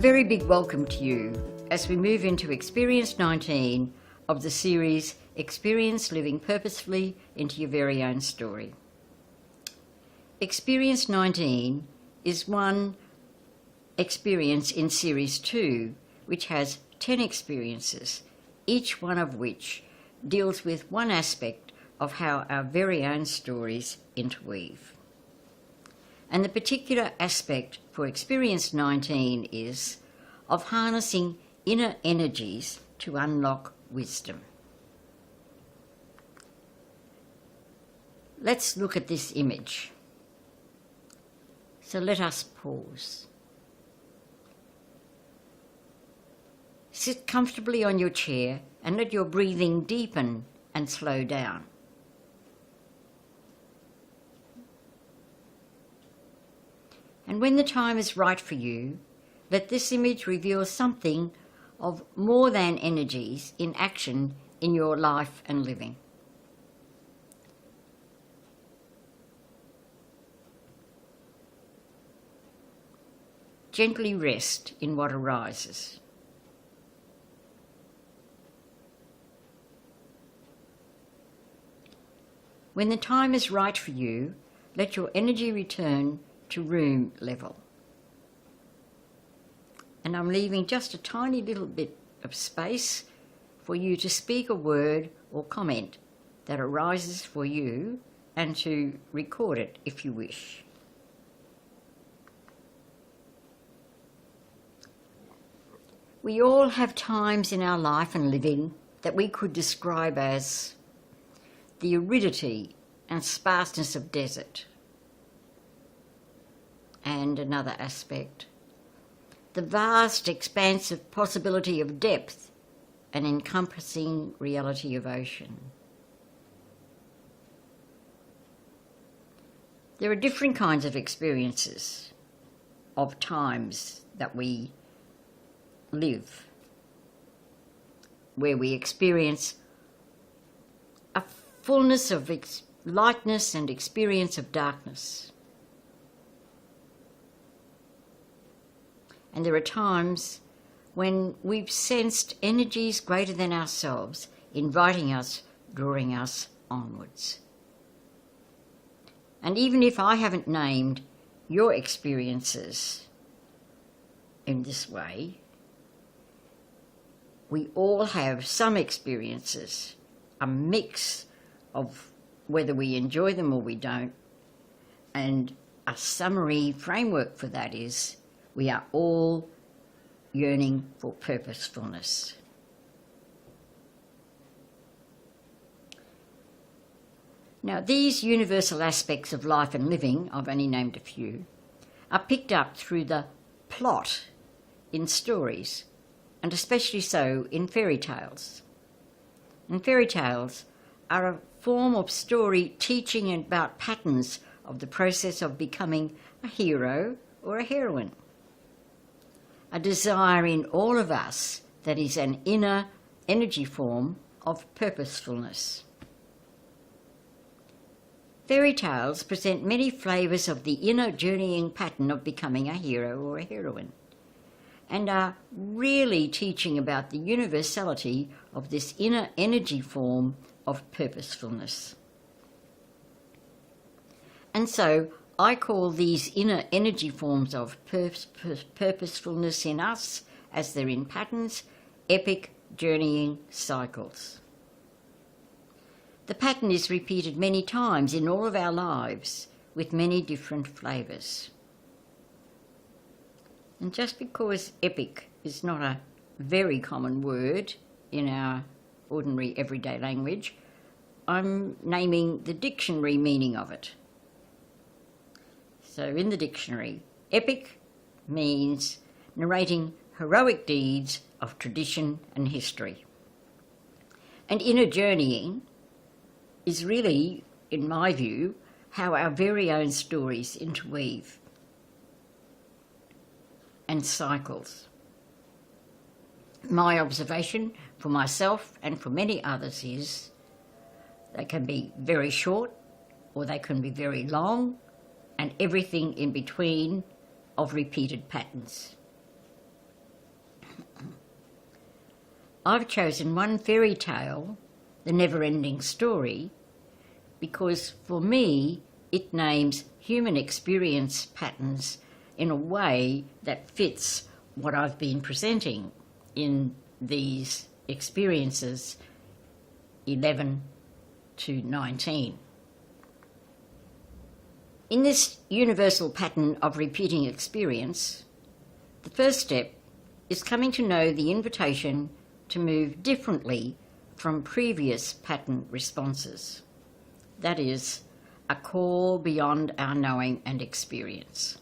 very big welcome to you as we move into Experience 19 of the series Experience Living Purposefully into Your Very Own Story. Experience 19 is one experience in Series 2, which has 10 experiences, each one of which deals with one aspect of how our very own stories interweave. And the particular aspect for Experience 19 is of harnessing inner energies to unlock wisdom. Let's look at this image. So let us pause. Sit comfortably on your chair and let your breathing deepen and slow down. And when the time is right for you, let this image reveal something of more than energies in action in your life and living. Gently rest in what arises. When the time is right for you, let your energy return to room level. And I'm leaving just a tiny little bit of space for you to speak a word or comment that arises for you and to record it if you wish. We all have times in our life and living that we could describe as the aridity and sparseness of desert. And another aspect, the vast expansive possibility of depth and encompassing reality of ocean. There are different kinds of experiences of times that we live, where we experience a fullness of lightness and experience of darkness. And there are times when we've sensed energies greater than ourselves, inviting us, drawing us onwards. And even if I haven't named your experiences in this way, we all have some experiences, a mix of whether we enjoy them or we don't, and a summary framework for that is we are all yearning for purposefulness. Now, these universal aspects of life and living, I've only named a few, are picked up through the plot in stories, and especially so in fairy tales. And fairy tales are a form of story teaching about patterns of the process of becoming a hero or a heroine. A desire in all of us that is an inner energy form of purposefulness. Fairy tales present many flavours of the inner journeying pattern of becoming a hero or a heroine, and are really teaching about the universality of this inner energy form of purposefulness. And so I call these inner energy forms of purposefulness in us, as they're in patterns, epic journeying cycles. The pattern is repeated many times in all of our lives with many different flavours. And just because epic is not a very common word in our ordinary everyday language, I'm naming the dictionary meaning of it. So in the dictionary, epic means narrating heroic deeds of tradition and history. And inner journeying is really, in my view, how our very own stories interweave and cycles. My observation for myself and for many others is they can be very short or they can be very long, and everything in between of repeated patterns. I've chosen one fairy tale, The Never-Ending Story, because for me it names human experience patterns in a way that fits what I've been presenting in these experiences 11 to 19. In this universal pattern of repeating experience, the first step is coming to know the invitation to move differently from previous pattern responses. That is, a call beyond our knowing and experience.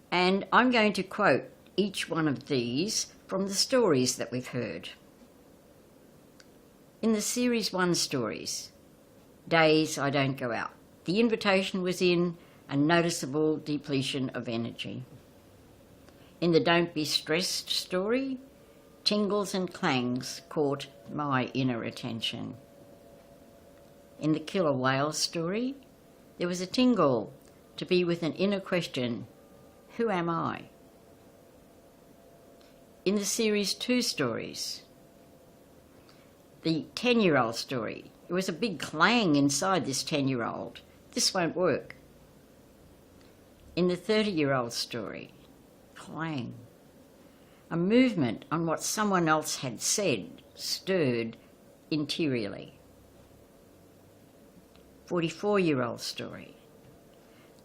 And I'm going to quote each one of these from the stories that we've heard. In the Series 1 stories, Days I Don't Go Out, the invitation was in a noticeable depletion of energy. In the Don't Be Stressed story, tingles and clangs caught my inner attention. In the Killer Whale story, there was a tingle to be with an inner question, who am I? In the Series 2 stories, the 10-year-old story, there was a big clang inside this 10-year-old. This won't work. In the 30-year-old story, clang. A movement on what someone else had said stirred interiorly. 44-year-old story.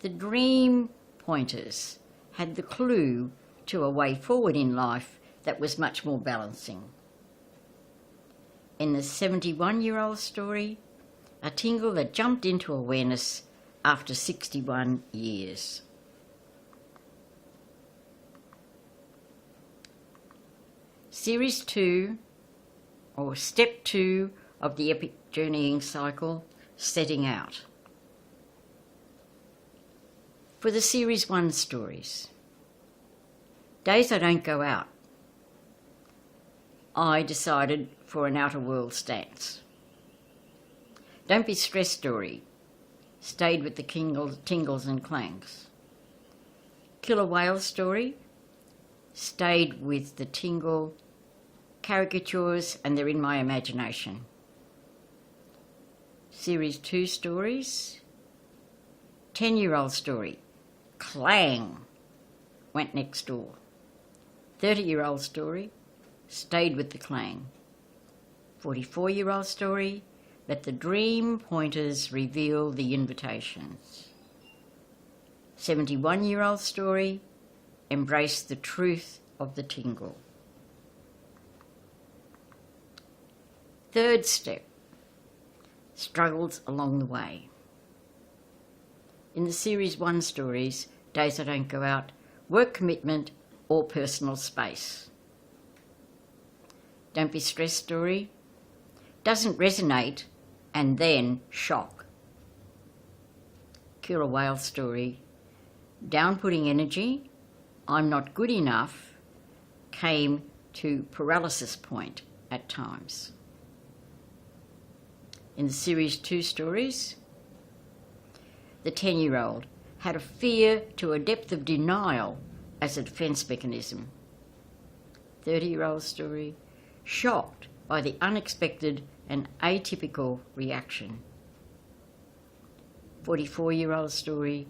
The dream pointers had the clue to a way forward in life that was much more balancing. In the 71-year-old story, a tingle that jumped into awareness after 61 years. Series 2, or Step 2 of the epic journeying cycle, Setting Out. For the Series 1 stories, Days I Don't Go Out, I decided for an outer world stance. Don't Be Stressed story, stayed with the tingles and clangs. Killer Whale story, stayed with the tingle caricatures and they're in my imagination. Series 2 stories, 10-year-old story, clang, went next door. 30-year-old story, stayed with the clang. 44-year-old story, let the dream pointers reveal the invitations. 71-year-old story, embrace the truth of the tingle. Third step, struggles along the way. In the Series 1 stories, Days I Don't Go Out, work commitment or personal space. Don't Be Stressed story, doesn't resonate and then shock. Killer Whale story, down-putting energy, I'm not good enough, came to paralysis point at times. In the Series 2 stories, the 10-year-old had a fear to a depth of denial as a defence mechanism. 30-year-old story, shocked by the unexpected and atypical reaction. 44-year-old story,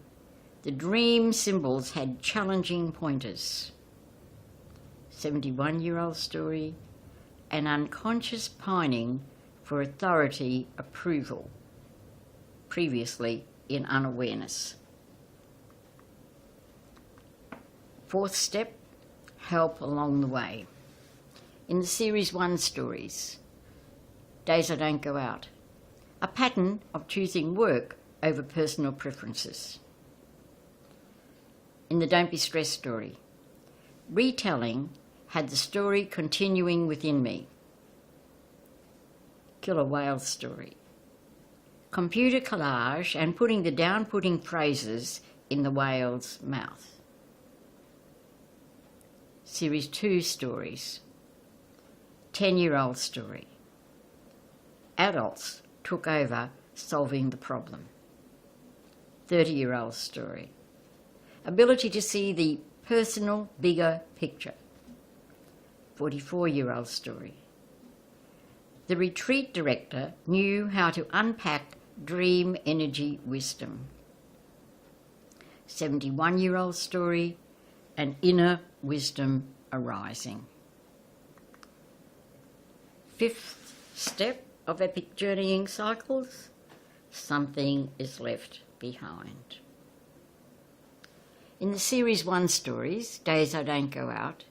the dream symbols had challenging pointers. 71-year-old story, an unconscious pining for authority approval, previously in unawareness. Fourth step, help along the way. In the Series 1 stories, Days I Don't Go Out, a pattern of choosing work over personal preferences. In the Don't Be Stressed story, retelling had the story continuing within me. Killer Whale story, computer collage and putting the down-putting phrases in the whale's mouth. Series 2 stories, 10-year-old story, adults took over solving the problem. 30-year-old story, ability to see the personal bigger picture. 44-year-old story. The retreat director knew how to unpack dream energy wisdom. 71-year-old story, an inner wisdom arising. Fifth step of epic journeying cycles, something is left behind. In the Series 1 stories, Days I Don't Go Out,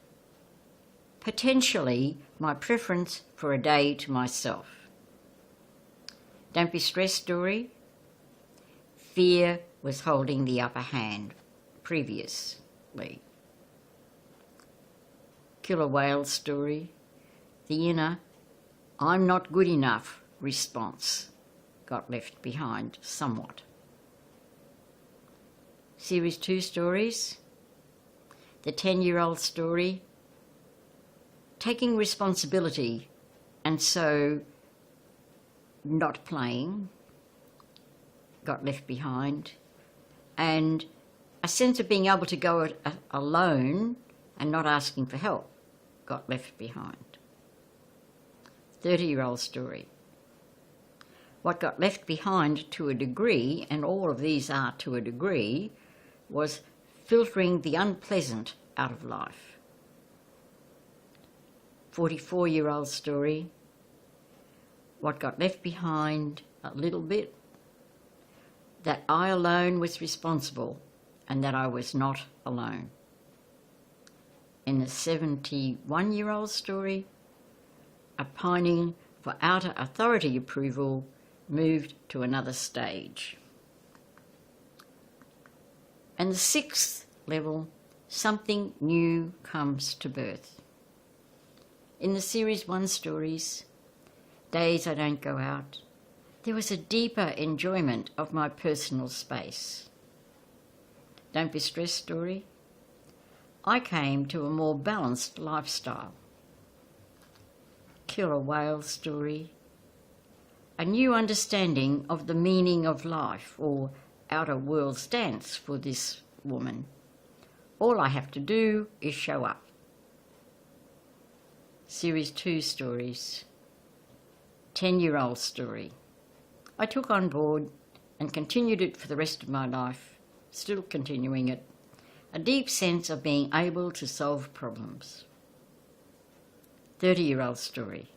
potentially my preference for a day to myself. Don't Be Stressed story, fear was holding the upper hand previously. Killer Whale story, the inner I'm not good enough response got left behind somewhat. Series 2 stories, the 10-year-old story, taking responsibility and so not playing got left behind, and a sense of being able to go it alone and not asking for help got left behind. 30-year-old story. What got left behind to a degree, and all of these are to a degree, was filtering the unpleasant out of life. 44-year-old story. What got left behind a little bit, that I alone was responsible and that I was not alone. In the 71-year-old story, a pining for outer authority approval moved to another stage. And the 6th level, something new comes to birth. In the Series 1 stories, Days I Don't Go Out, there was a deeper enjoyment of my personal space. Don't Be Stressed story, I came to a more balanced lifestyle. Killer Whale story, a new understanding of the meaning of life, or outer world's dance for this woman. All I have to do is show up. Series 2 stories, 10-year-old story. I took on board and continued it for the rest of my life, still continuing it, a deep sense of being able to solve problems. 30-year-old story.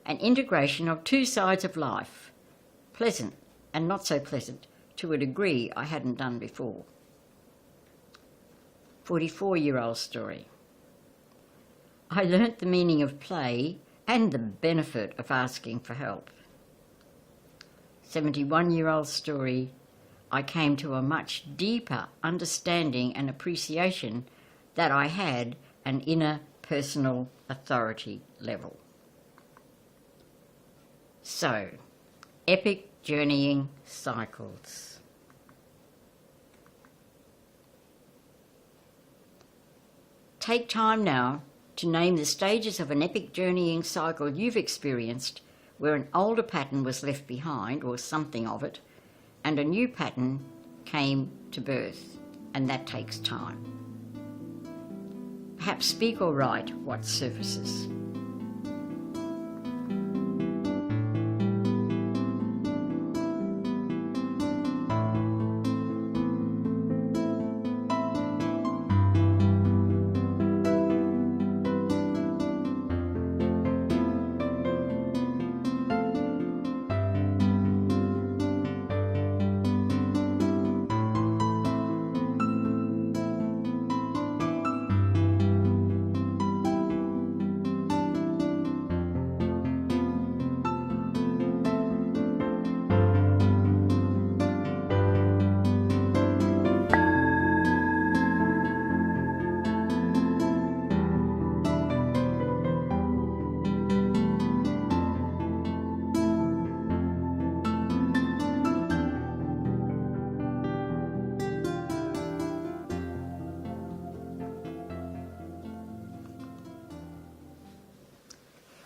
An integration of two sides of life, pleasant and not so pleasant, to a degree I hadn't done before. 44-year-old story. I learnt the meaning of play and the benefit of asking for help. 71-year-old story. I came to a much deeper understanding and appreciation that I had an inner personal authority level. So, epic journeying cycles. Take time now to name the stages of an epic journeying cycle you've experienced where an older pattern was left behind, or something of it, and a new pattern came to birth, and that takes time. Perhaps speak or write what surfaces.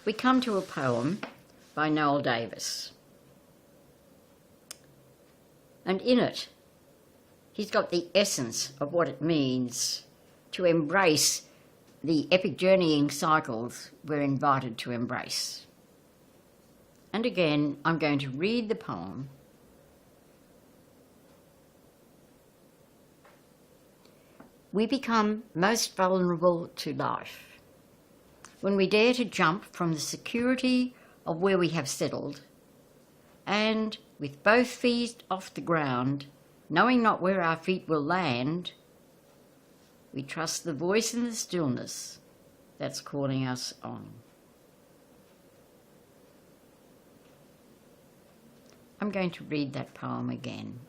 We come to a poem by Noel Davis. And in it, he's got the essence of what it means to embrace the epic journeying cycles we're invited to embrace. And again, I'm going to read the poem. We become most vulnerable to life when we dare to jump from the security of where we have settled, and with both feet off the ground, knowing not where our feet will land, we trust the voice in the stillness that's calling us on. I'm going to read that poem again.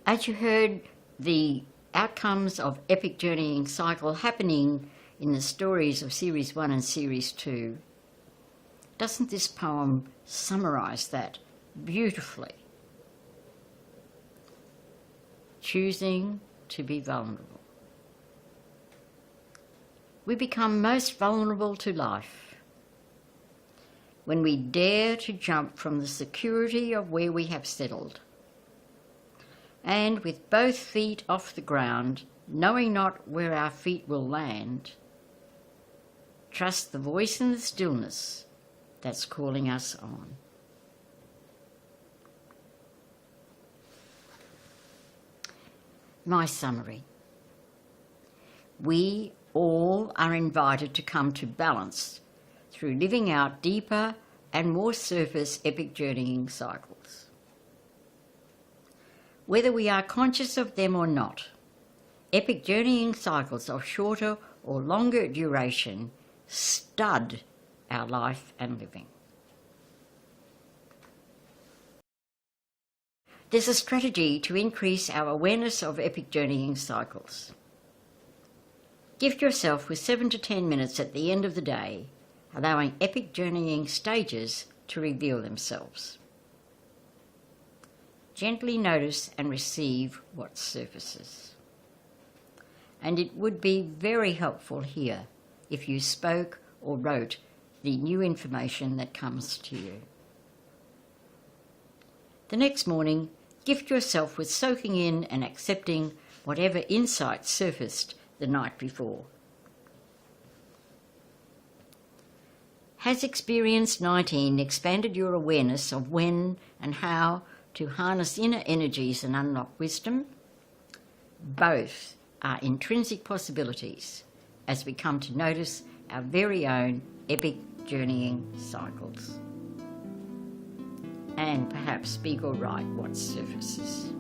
As you heard the outcomes of epic journeying cycle happening in the stories of Series 1 and Series 2, doesn't this poem summarise that beautifully? Choosing to be vulnerable. We become most vulnerable to life when we dare to jump from the security of where we have settled, and with both feet off the ground, knowing not where our feet will land, trust the voice in the stillness that's calling us on. My summary. We all are invited to come to balance through living out deeper and more surface epic journeying cycles. Whether we are conscious of them or not, epic journeying cycles of shorter or longer duration stud our life and living. There's a strategy to increase our awareness of epic journeying cycles. Gift yourself with 7 to 10 minutes at the end of the day, allowing epic journeying stages to reveal themselves. Gently notice and receive what surfaces. And it would be very helpful here if you spoke or wrote the new information that comes to you. The next morning, gift yourself with soaking in and accepting whatever insight surfaced the night before. Has Experience 19 expanded your awareness of when and how to harness inner energies and unlock wisdom? Both are intrinsic possibilities as we come to notice our very own epic journeying cycles. And perhaps speak or write what surfaces.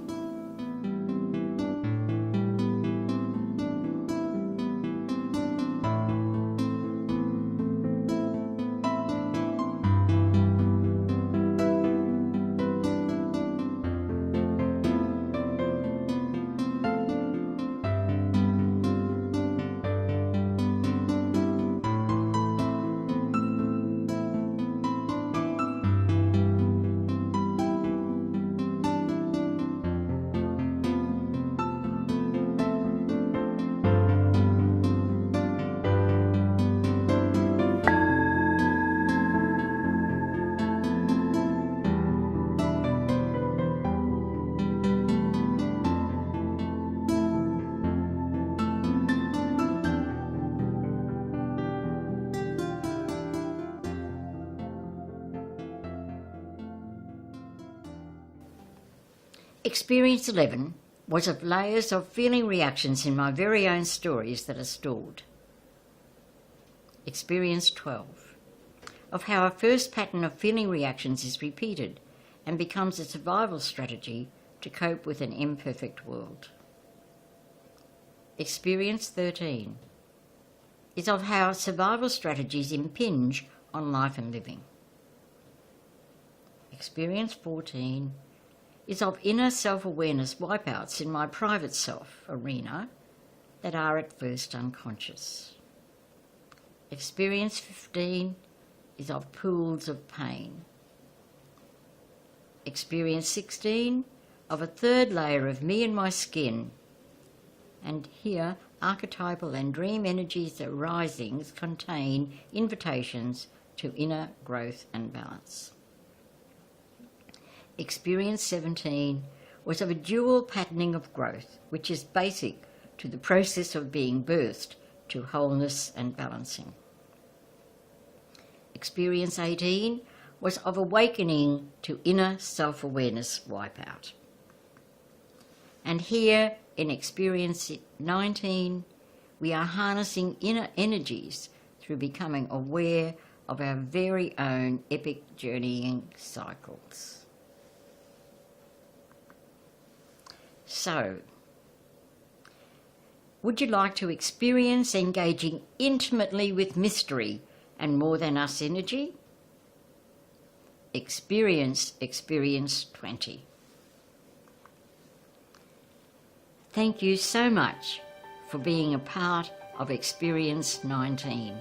Experience 11 was of layers of feeling reactions in my very own stories that are stored. Experience 12 of how a first pattern of feeling reactions is repeated and becomes a survival strategy to cope with an imperfect world. Experience 13 is of how survival strategies impinge on life and living. Experience 14 is of inner self-awareness wipeouts in my private self arena that are at first unconscious. Experience 15 is of pools of pain. Experience 16 of a third layer of me and my skin. And here, archetypal and dream energies arising contain invitations to inner growth and balance. Experience 17 was of a dual patterning of growth, which is basic to the process of being birthed to wholeness and balancing. Experience 18 was of awakening to inner self-awareness wipeout. And here in Experience 19, we are harnessing inner energies through becoming aware of our very own epic journeying cycles. So, would you like to experience engaging intimately with mystery and more than us energy? Experience 20. Thank you so much for being a part of Experience 19.